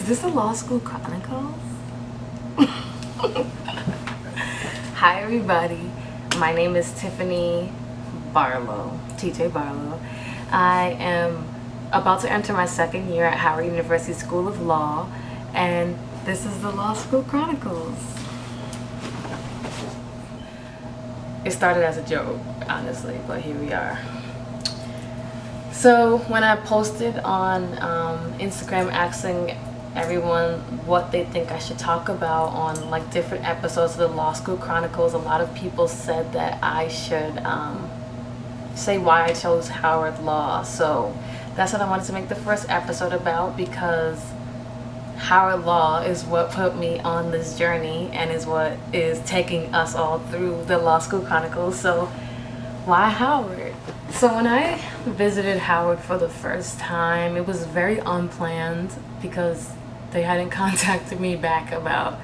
Is this a law school Chronicles? Hi everybody, my name is Tiffany Barlow, TJ Barlow. I am about to enter my second year at Howard University School of Law, and this is the Law School Chronicles. It started as a joke, honestly, but here we are. So when I posted on Instagram asking everyone what they think I should talk about on like different episodes of the Law School Chronicles, a lot of people said that I should say why I chose Howard Law. So that's what I wanted to make the first episode about, because Howard Law is what put me on this journey and is what is taking us all through the Law School Chronicles. So why Howard? So when I visited Howard for the first time, it was very unplanned because they hadn't contacted me back about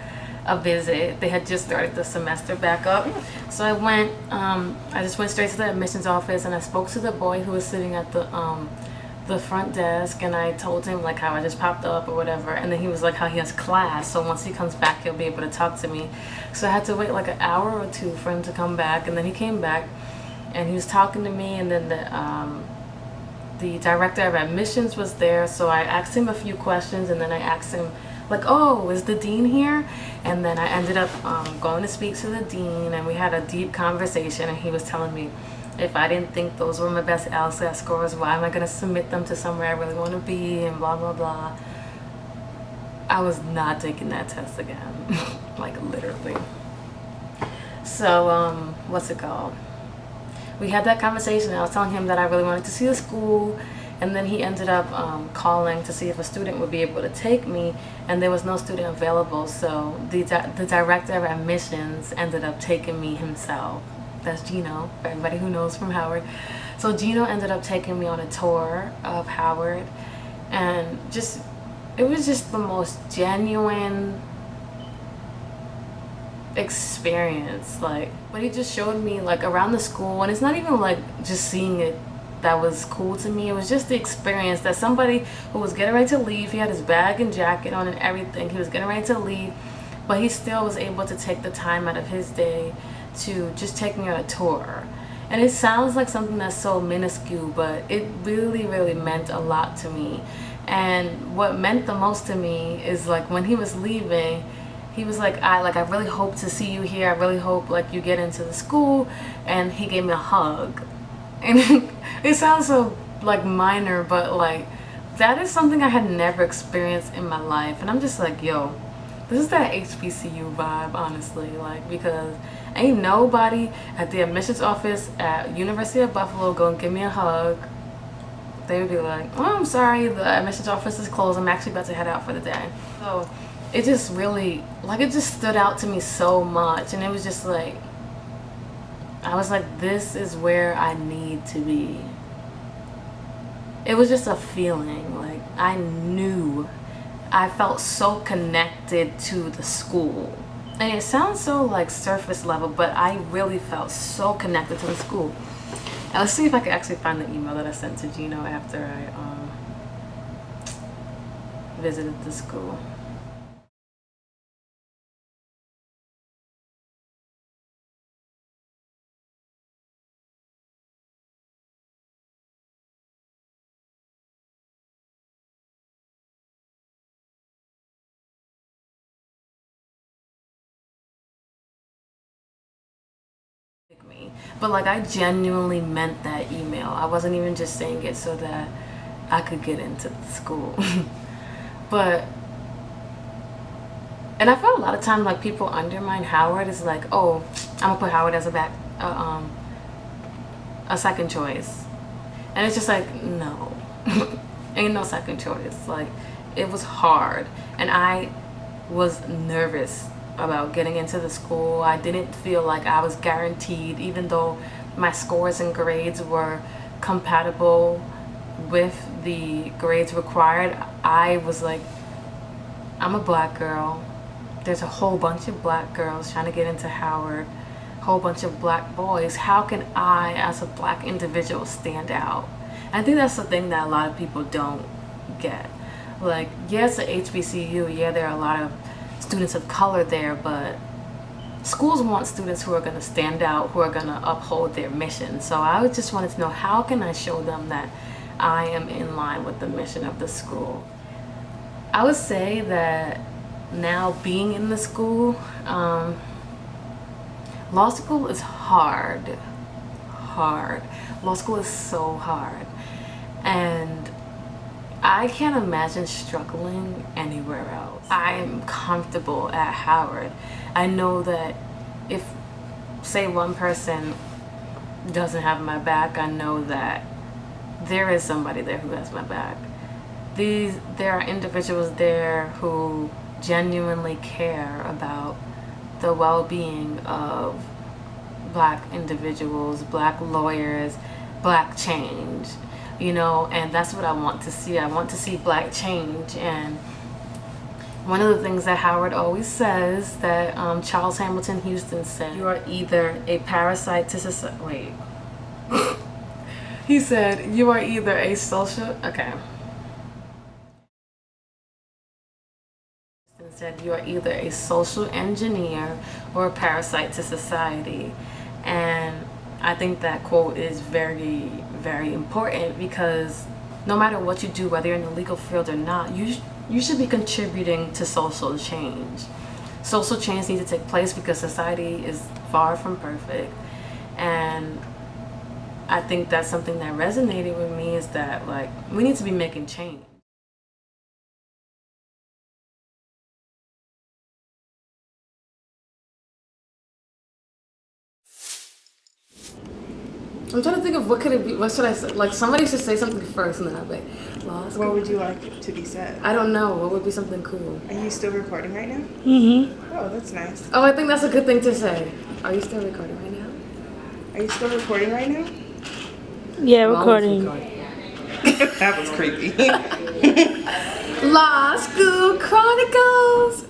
a visit. They had just started the semester back up. So I just went straight to the admissions office and I spoke to the boy who was sitting at the front desk, and I told him like how I just popped up or whatever, and then he was like how he has class, so once he comes back he'll be able to talk to me. So I had to wait like an hour or two for him to come back, and then he came back and he was talking to me, and then the director of admissions was there, so I asked him a few questions, and then I asked him like, oh, is the dean here? And then I ended up going to speak to the dean, and we had a deep conversation, and he was telling me if I didn't think those were my best LSAT scores, why am I going to submit them to somewhere I really want to be, and blah blah blah. I was not taking that test again. Like literally. So what's it called? We had that conversation, and I was telling him that I really wanted to see the school, and then he ended up calling to see if a student would be able to take me, and there was no student available, so the director of admissions ended up taking me himself. That's Gino, for everybody who knows from Howard. So Gino ended up taking me on a tour of Howard, and it was just the most genuine experience. But he just showed me like around the school, and it's not even like just seeing it that was cool to me. It was just the experience that somebody who was getting ready to leave, he had his bag and jacket on and everything, he was getting ready to leave, but he still was able to take the time out of his day to just take me on a tour. And it sounds like something that's so minuscule, but it really meant a lot to me. And what meant the most to me is like when he was leaving, he was like, I really hope to see you here. I really hope like you get into the school. And he gave me a hug. And it sounds so like minor, but like that is something I had never experienced in my life. And I'm just like, yo, this is that HBCU vibe, honestly, like, because ain't nobody at the admissions office at University of Buffalo gonna give me a hug. They would be like, oh, I'm sorry, the admissions office is closed, I'm actually about to head out for the day. So it just really, like, it just stood out to me so much, and it was just like, I was like, this is where I need to be. It was just a feeling, like, I felt so connected to the school. And it sounds so like surface level, but I really felt so connected to the school. Now let's see if I can actually find the email that I sent to Gino after I visited the school. But like I genuinely meant that email. I wasn't even just saying it so that I could get into the school. And I felt a lot of times like people undermine Howard. Is like, oh, I'm gonna put Howard as a second choice, and it's just like, no. Ain't no second choice. Like, it was hard, and I was nervous about getting into the school. I didn't feel like I was guaranteed, even though my scores and grades were compatible with the grades required. I was like, I'm a black girl. There's a whole bunch of black girls trying to get into Howard, a whole bunch of black boys. How can I, as a black individual, stand out? I think that's the thing that a lot of people don't get. Like, yes, at HBCU, yeah, there are a lot of students of color there, but schools want students who are going to stand out, who are going to uphold their mission. So I just wanted to know, how can I show them that I am in line with the mission of the school? I would say that now being in the school, law school is hard. Law school is so hard. And I can't imagine struggling anywhere else. I'm comfortable at Howard. I know that if, say, one person doesn't have my back, I know that there is somebody there who has my back. There are individuals there who genuinely care about the well-being of Black individuals, Black lawyers, Black change, you know, and that's what I want to see. I want to see Black change. And one of the things that Howard always says, that Charles Hamilton Houston said, you are either a parasite to society. Wait. He said, you are either a social, okay. Said, you are either a social engineer or a parasite to society. And I think that quote is very, very important, because no matter what you do, whether you're in the legal field or not, you should be contributing to social change. Social change needs to take place because society is far from perfect. And I think that's something that resonated with me, is that, like, we need to be making change. I'm trying to think of what could it be. What should I say? Like, somebody should say something first, and then I'll be like, law school. What would you like to be said? I don't know. What would be something cool? Are you still recording right now? Mm-hmm. Oh, that's nice. Oh, I think that's a good thing to say. Are you still recording right now? Are you still recording right now? Yeah, recording. That was creepy. Law School Chronicles.